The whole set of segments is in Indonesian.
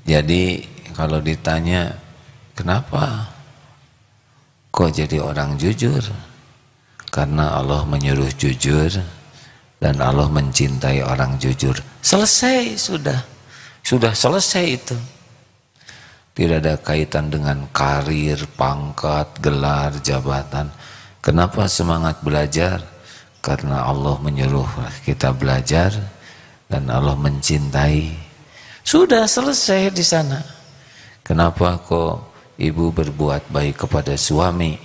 Jadi kalau ditanya kenapa kok jadi orang jujur? Karena Allah menyuruh jujur dan Allah mencintai orang jujur. Selesai sudah. Sudah selesai itu. Tidak ada kaitan dengan karir, pangkat, gelar, jabatan. Kenapa semangat belajar? Karena Allah menyuruh kita belajar dan Allah mencintai. Sudah selesai di sana. Kenapa kok ibu berbuat baik kepada suami?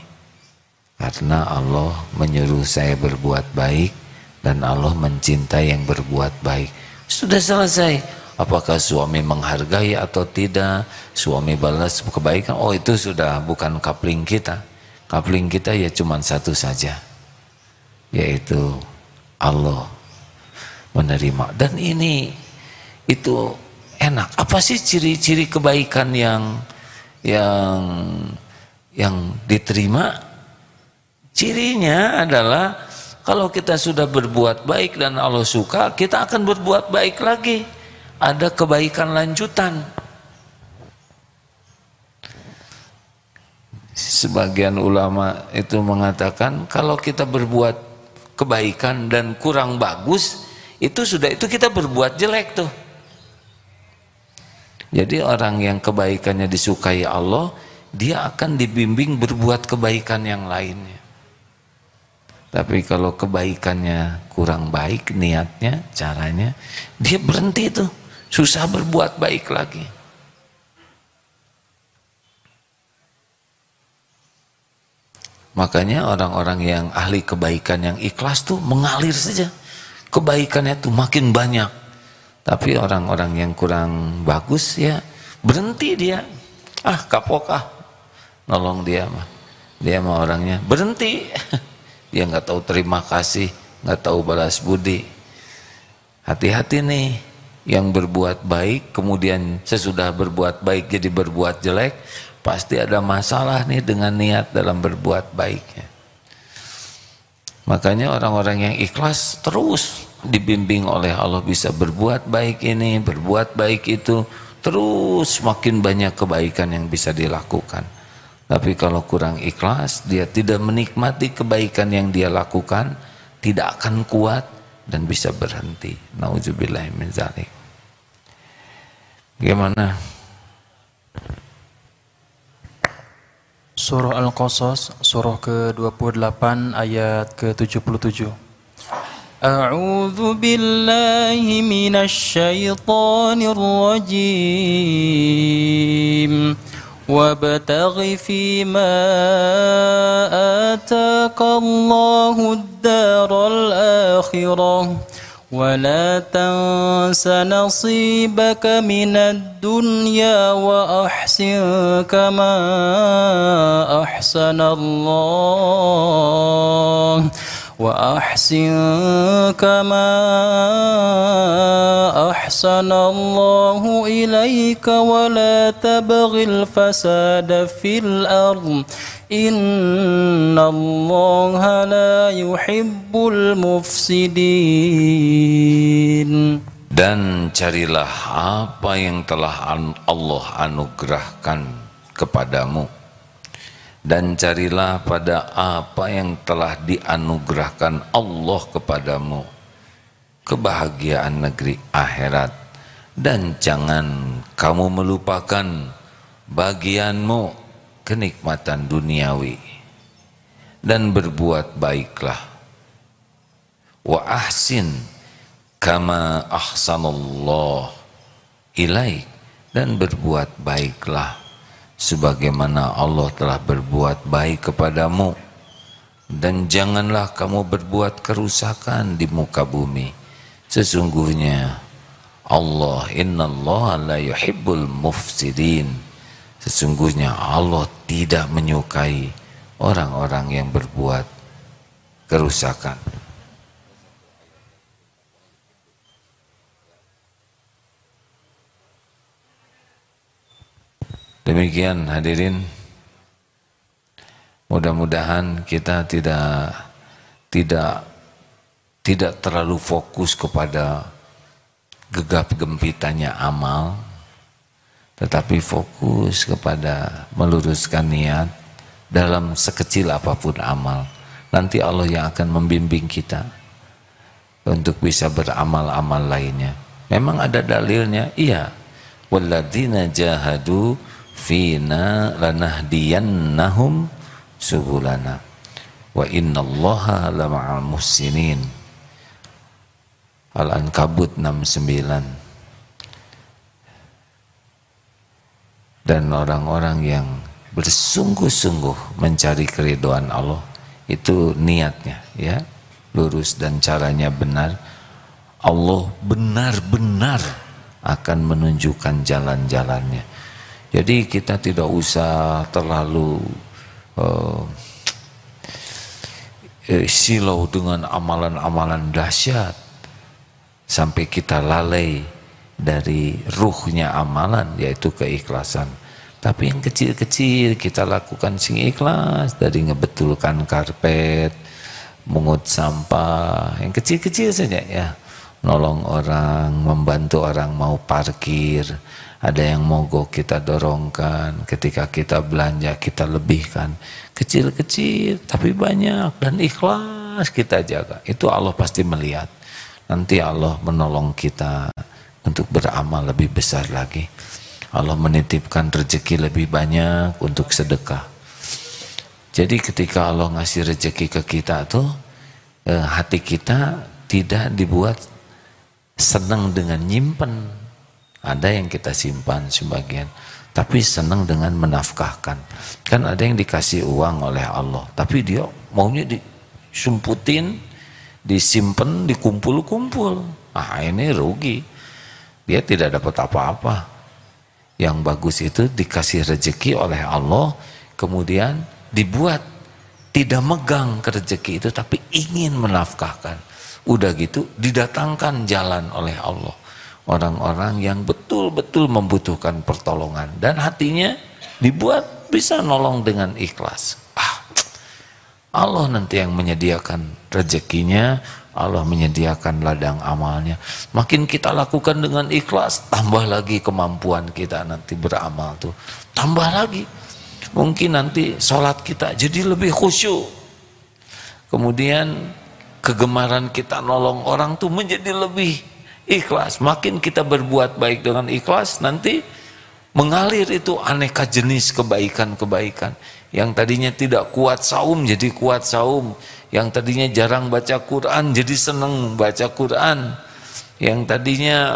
Karena Allah menyuruh saya berbuat baik dan Allah mencintai yang berbuat baik. Sudah selesai. Apakah suami menghargai atau tidak? Suami balas kebaikan. Oh, itu sudah bukan coupling kita. Coupling kita ya cuma satu saja, yaitu Allah menerima. Dan ini itu enak. Apa sih ciri-ciri kebaikan yang diterima? Cirinya adalah kalau kita sudah berbuat baik dan Allah suka, kita akan berbuat baik lagi. Ada kebaikan lanjutan. Sebagian ulama itu mengatakan kalau kita berbuat kebaikan dan kurang bagus, itu kita berbuat jelek tuh. Jadi orang yang kebaikannya disukai Allah, dia akan dibimbing berbuat kebaikan yang lainnya. Tapi kalau kebaikannya kurang baik niatnya, caranya, dia berhenti tuh, susah berbuat baik lagi. Makanya orang-orang yang ahli kebaikan yang ikhlas tuh mengalir saja. Kebaikannya tuh makin banyak. Tapi orang-orang yang kurang bagus ya berhenti dia. Kapok nolong dia mah. Dia mah orangnya berhenti. Dia nggak tahu terima kasih, nggak tahu balas budi. Hati-hati nih yang berbuat baik kemudian sesudah berbuat baik jadi berbuat jelek, pasti ada masalah nih dengan niat dalam berbuat baiknya. Makanya orang-orang yang ikhlas terus dibimbing oleh Allah bisa berbuat baik ini, berbuat baik itu, terus makin banyak kebaikan yang bisa dilakukan. Tapi kalau kurang ikhlas, dia tidak menikmati kebaikan yang dia lakukan, tidak akan kuat dan bisa berhenti. Nauzubillahi min dzalik. Gimana? Surah Al-Qasas, surah ke-28 ayat ke-77. A'udzu billahi minasy syaithanir rajim. Wabtaghi fima ataka Allahu ad-daral akhirah wa la tansa nasibaka minad dunya wa ahsin kama ahsana Allah وأحسن كما أحسن الله إليك ولا تبغ الفساد في الأرض إن الله لا يحب المفسدين. Dan carilah apa yang telah Allah anugerahkan kepadamu, dan carilah pada apa yang telah dianugerahkan Allah kepadamu, kebahagiaan negeri akhirat, dan jangan kamu melupakan bagianmu kenikmatan duniawi, dan berbuat baiklah. Wa ahsin kama ahsanallah ilaik, dan berbuat baiklah sebagaimana Allah telah berbuat baik kepadamu, dan janganlah kamu berbuat kerusakan di muka bumi. Sesungguhnya Allah, innallaha la yuhibbul mufsidin, sesungguhnya Allah tidak menyukai orang-orang yang berbuat kerusakan. Demikian hadirin, mudah-mudahan kita tidak terlalu fokus kepada gegap gempitanya amal, tetapi fokus kepada meluruskan niat dalam sekecil apapun amal. Nanti Allah yang akan membimbing kita untuk bisa beramal-amal lainnya. Memang ada dalilnya, iya. Walladzina jahadu fina lanahdiyannahum subulana wa innallaha lama'al muhsinin. Al-Ankabut 69. Dan orang-orang yang bersungguh-sungguh mencari keridhaan Allah, itu niatnya ya lurus dan caranya benar, Allah benar-benar akan menunjukkan jalan-jalannya. Jadi kita tidak usah terlalu silau dengan amalan-amalan dahsyat sampai kita lalai dari ruhnya amalan, yaitu keikhlasan. Tapi yang kecil-kecil kita lakukan sing ikhlas, dari ngebetulkan karpet, mungut sampah, yang kecil-kecil saja ya, nolong orang, membantu orang mau parkir, ada yang mogok kita dorongkan, ketika kita belanja kita lebihkan, kecil-kecil tapi banyak dan ikhlas kita jaga, itu Allah pasti melihat. Nanti Allah menolong kita untuk beramal lebih besar lagi. Allah menitipkan rezeki lebih banyak untuk sedekah. Jadi ketika Allah ngasih rezeki ke kita tuh, hati kita tidak dibuat senang dengan nyimpen. Ada yang kita simpan sebagian, tapi senang dengan menafkahkan. Kan ada yang dikasih uang oleh Allah, tapi dia maunya disumputin, disimpan, dikumpul-kumpul. Ah, ini rugi. Dia tidak dapat apa-apa. Yang bagus itu dikasih rezeki oleh Allah, kemudian dibuat tidak megang ke rezeki itu, tapi ingin menafkahkan. Udah gitu didatangkan jalan oleh Allah orang-orang yang betul-betul membutuhkan pertolongan, dan hatinya dibuat bisa nolong dengan ikhlas. Allah nanti yang menyediakan rezekinya, Allah menyediakan ladang amalnya. Makin kita lakukan dengan ikhlas, tambah lagi kemampuan kita nanti beramal tuh, tambah lagi. Mungkin nanti sholat kita jadi lebih khusyuk. Kemudian kegemaran kita nolong orang tuh menjadi lebih ikhlas. Makin kita berbuat baik dengan ikhlas, nanti mengalir itu aneka jenis kebaikan-kebaikan. Yang tadinya tidak kuat saum jadi kuat saum, yang tadinya jarang baca Quran jadi senang baca Quran, yang tadinya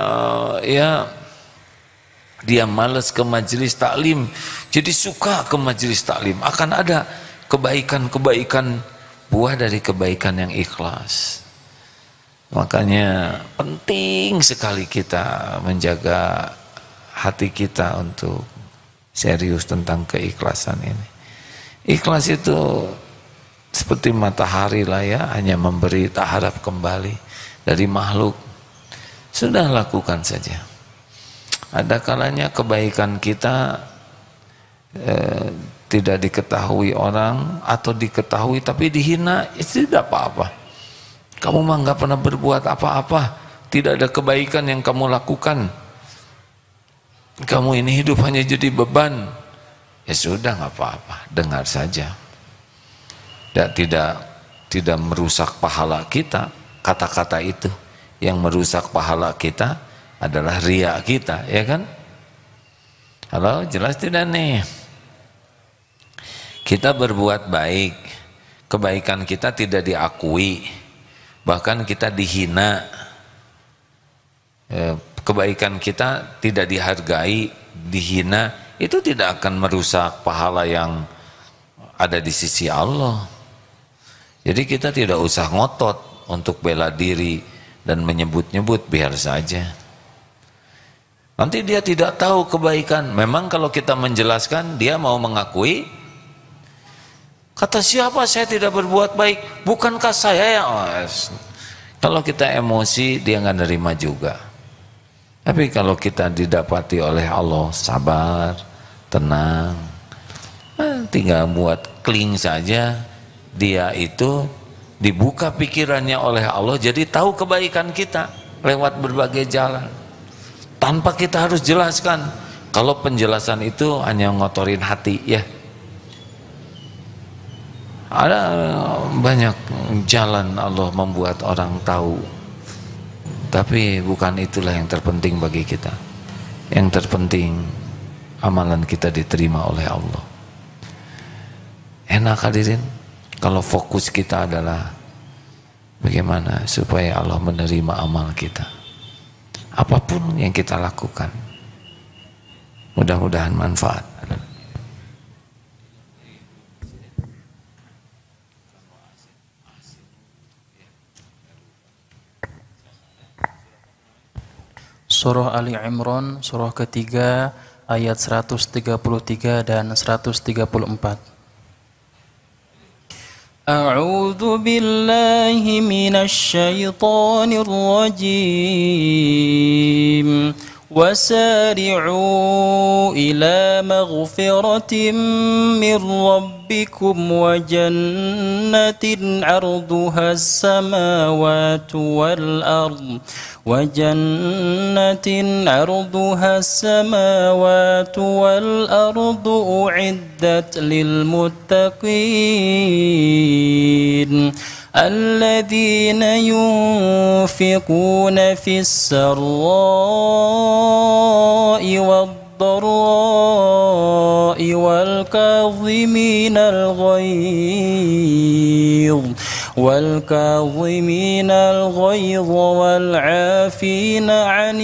dia malas ke majelis taklim jadi suka ke majelis taklim. Akan ada kebaikan-kebaikan buah dari kebaikan yang ikhlas. Makanya penting sekali kita menjaga hati kita untuk serius tentang keikhlasan ini. Ikhlas itu seperti matahari lah ya, hanya memberi tak harap kembali dari makhluk. Sudah lakukan saja. Ada kalanya kebaikan kita tidak diketahui orang, atau diketahui tapi dihina, itu tidak apa-apa. Kamu mah nggak pernah berbuat apa-apa, tidak ada kebaikan yang kamu lakukan. Kamu ini hidup hanya jadi beban. Ya sudah, nggak apa-apa, dengar saja. Tidak merusak pahala kita. Kata-kata itu yang merusak pahala kita adalah riya kita, ya kan? Halo, jelas tidak nih? Kita berbuat baik, kebaikan kita tidak diakui, bahkan kita dihina, kebaikan kita tidak dihargai, dihina, itu tidak akan merusak pahala yang ada di sisi Allah. Jadi kita tidak usah ngotot untuk bela diri dan menyebut-nyebut, biar saja. Nanti dia tidak tahu kebaikan. Memang kalau kita menjelaskan, dia mau mengakui, kata siapa saya tidak berbuat baik, bukankah saya yang kalau kita emosi, dia nggak nerima juga. Tapi kalau kita didapati oleh Allah, sabar, tenang, tinggal buat kling saja, dia itu dibuka pikirannya oleh Allah, jadi tahu kebaikan kita lewat berbagai jalan. Tanpa kita harus jelaskan, Kalau penjelasan itu hanya ngotorin hati ya. Ada banyak jalan Allah membuat orang tahu, tapi bukan itulah yang terpenting bagi kita. Yang terpenting amalan kita diterima oleh Allah. Enak hadirin kalau fokus kita adalah bagaimana supaya Allah menerima amal kita, apapun yang kita lakukan. Mudah-mudahan manfaat. Surah Ali Imran, surah ketiga, ayat 133 dan 134. A'udzu billahi minasy syaithanir rajim. وسارعوا إلى مغفرة من ربكم وجنة عرضها السماوات والأرض أعدت للمتقين الذين ينفقون في السراء والضراء والكاظمين الغيظ والعافين عن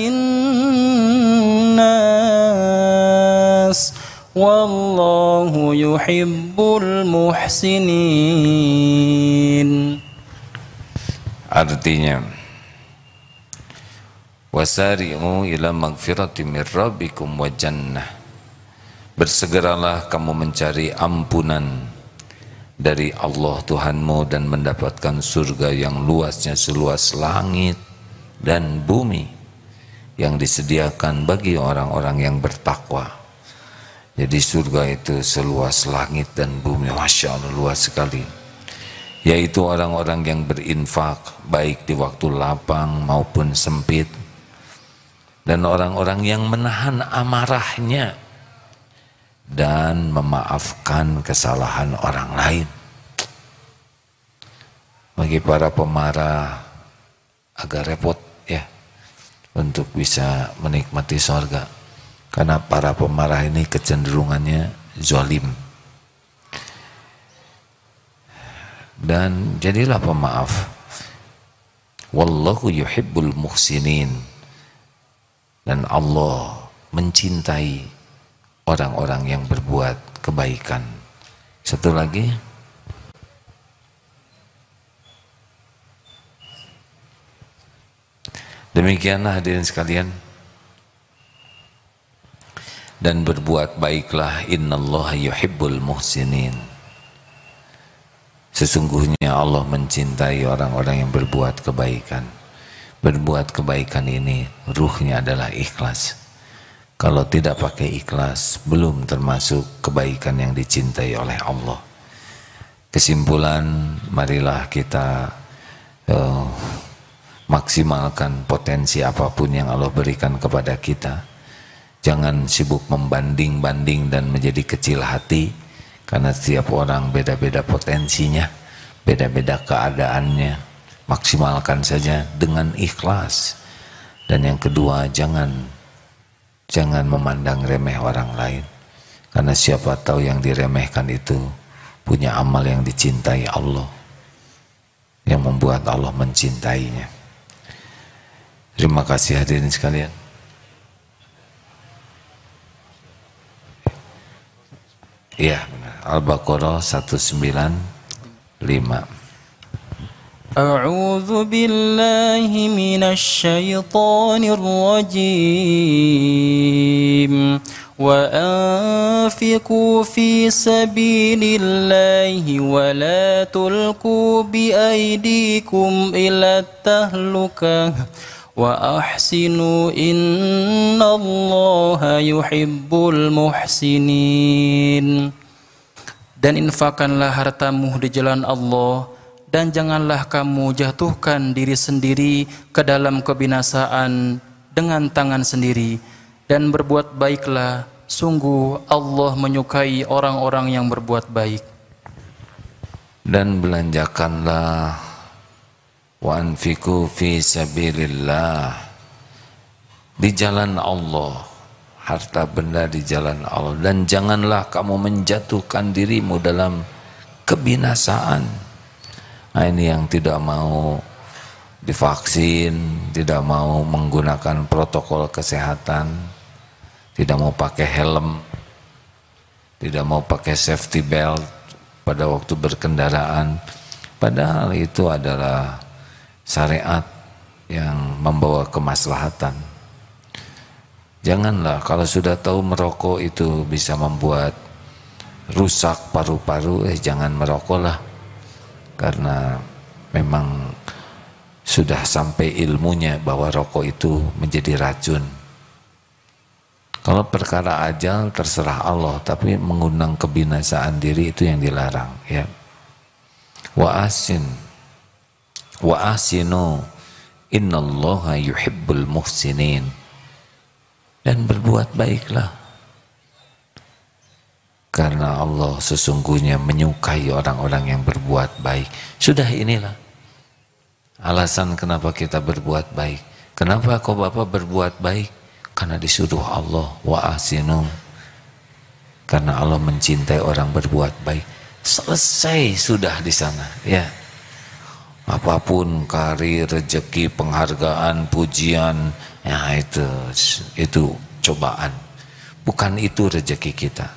الناس والله يحب المحسنين. Artinya, wasari'u ila magfirati min rabbikum wa jannah. Bersegeralah kamu mencari ampunan dari Allah Tuhanmu dan mendapatkan surga yang luasnya seluas langit dan bumi yang disediakan bagi orang-orang yang bertakwa. Jadi surga itu seluas langit dan bumi, Masya Allah, luas sekali. Yaitu orang-orang yang berinfak baik di waktu lapang maupun sempit, dan orang-orang yang menahan amarahnya dan memaafkan kesalahan orang lain. Bagi para pemarah agak repot ya untuk bisa menikmati surga, karena para pemarah ini kecenderungannya zalim. Dan jadilah pemaaf. Wallahu yuhibbul muhsinin. Dan Allah mencintai orang-orang yang berbuat kebaikan. Satu lagi. Demikianlah hadirin sekalian. Dan berbuat baiklah, innallaha yuhibbul muhsinin. Sesungguhnya Allah mencintai orang-orang yang berbuat kebaikan. Berbuat kebaikan ini ruhnya adalah ikhlas. Kalau tidak pakai ikhlas, belum termasuk kebaikan yang dicintai oleh Allah. Kesimpulan, marilah kita maksimalkan potensi apapun yang Allah berikan kepada kita. Jangan sibuk membanding-banding dan menjadi kecil hati, karena setiap orang beda-beda potensinya, beda-beda keadaannya. Maksimalkan saja dengan ikhlas. Dan yang kedua, jangan memandang remeh orang lain, karena siapa tahu yang diremehkan itu punya amal yang dicintai Allah, yang membuat Allah mencintainya. Terima kasih hadirin sekalian. Iya, Al-Baqarah 195. A'udzu billahi minasy syaithanir rajim. Wa anfiqu fi sabilillahi wa la tulqu bi aydikum ila tahlukah wa ahsinu innallaha yuhibbul muhsinin. Dan infakkanlah hartamu di jalan Allah, dan janganlah kamu jatuhkan diri sendiri ke dalam kebinasaan dengan tangan sendiri, dan berbuat baiklah. Sungguh Allah menyukai orang-orang yang berbuat baik. Dan belanjakanlah, wa anfiqu fi sabilillah, di jalan Allah, harta benda di jalan Allah. Dan janganlah kamu menjatuhkan dirimu dalam kebinasaan. Nah, ini yang tidak mau divaksin, tidak mau menggunakan protokol kesehatan, tidak mau pakai helm, tidak mau pakai safety belt pada waktu berkendaraan, padahal itu adalah syariat yang membawa kemaslahatan. Janganlah, kalau sudah tahu merokok itu bisa membuat rusak paru-paru, jangan merokoklah, karena memang sudah sampai ilmunya bahwa rokok itu menjadi racun. Kalau perkara ajal terserah Allah, tapi mengundang kebinasaan diri itu yang dilarang, ya. Wa asinu innallaha yuhibbul muhsinin. Dan berbuat baiklah, karena Allah sesungguhnya menyukai orang-orang yang berbuat baik. Sudah, inilah alasan kenapa kita berbuat baik. Kenapa kok Bapak berbuat baik? Karena disuruh Allah, wa ahsinu, karena Allah mencintai orang berbuat baik. Selesai sudah di sana, ya. Apapun karir, rezeki, penghargaan, pujian, ya itu cobaan. Bukan itu rezeki kita.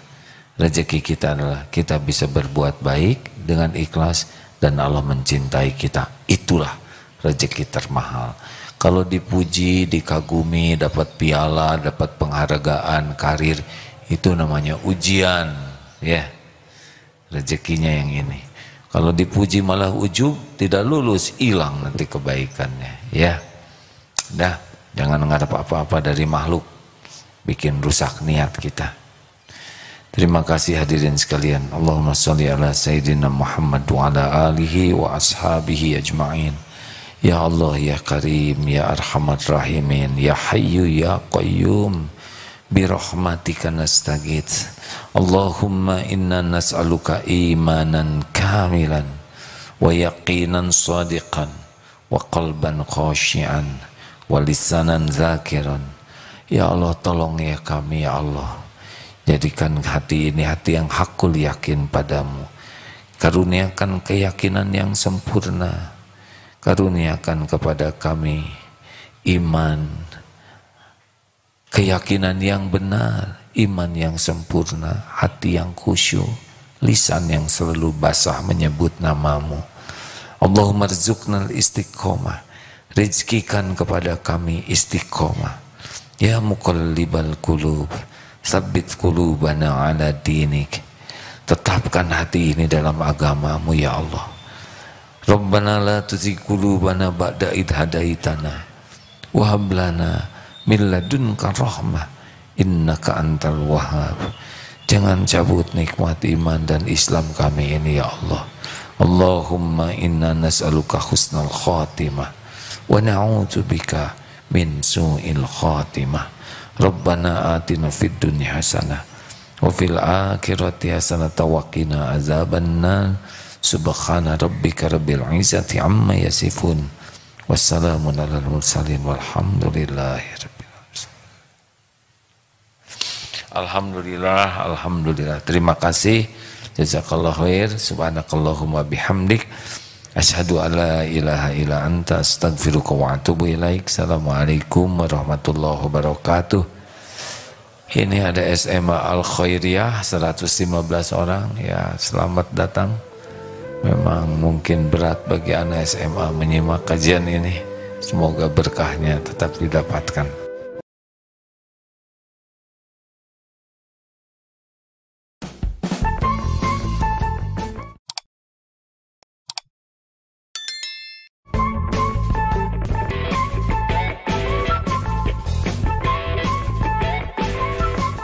Rezeki kita adalah kita bisa berbuat baik dengan ikhlas dan Allah mencintai kita. Itulah rezeki termahal. Kalau dipuji, dikagumi, dapat piala, dapat penghargaan, karir, itu namanya ujian, ya. Rezekinya yang ini. Kalau dipuji malah ujub, tidak lulus, hilang nanti kebaikannya, ya. Dah, jangan mengharap apa-apa dari makhluk, bikin rusak niat kita. Terima kasih hadirin sekalian. Allahumma sholli ala sayyidina Muhammad wa ala alihi wa ashabihi ajma'in. Ya Allah, ya Karim, ya Arhamar Rahimin, ya Hayyu, ya Qayyum, birahmatika nastaghits. Allahumma inna nas'aluka imanan kamilan, wa yaqinan sadiqan, wa qalban khashi'an, wa lisanan zakiran. Ya Allah, tolong ya kami, ya Allah. Jadikan hati ini hati yang hakul yakin padamu. Karuniakan keyakinan yang sempurna. Karuniakan kepada kami iman, keyakinan yang benar, iman yang sempurna, hati yang khusyuk, lisan yang selalu basah menyebut namamu. Allahumma rzuqnal istiqomah, rizkikan kepada kami istiqomah. Ya muqallibal qulub, tsabbit qulubana ala dinik. Tetapkan hati ini dalam agamamu ya Allah. Rabbana la tuzigh qulubana ba'da idh hadaitana wa hab lana min ladunka rahmah innaka antal wahhab. Jangan cabut nikmat iman dan Islam kami ini ya Allah. Allahumma inna nas'aluka husnal khatimah wa na'udzubika min su'il khatimah. Rabbana atina fid dunya hasanah wa fil akhirati hasanah wa qina azabannar. Subhana rabbika rabbil izzati amma yasifun. Wassalamun alal mursalin walhamdulillahi rabbil alamin. Alhamdulillah, alhamdulillah. Terima kasih. Jazakallah khair. Subhanakallahumma bihamdik. Asyhadu an la ilaha illa anta astaghfiruka wa atubu ilaik. Assalamualaikum warahmatullahi wabarakatuh. Ini ada SMA Al Khairiyah 115 orang. Ya, selamat datang. Memang mungkin berat bagi anak SMA menyimak kajian ini. Semoga berkahnya tetap didapatkan.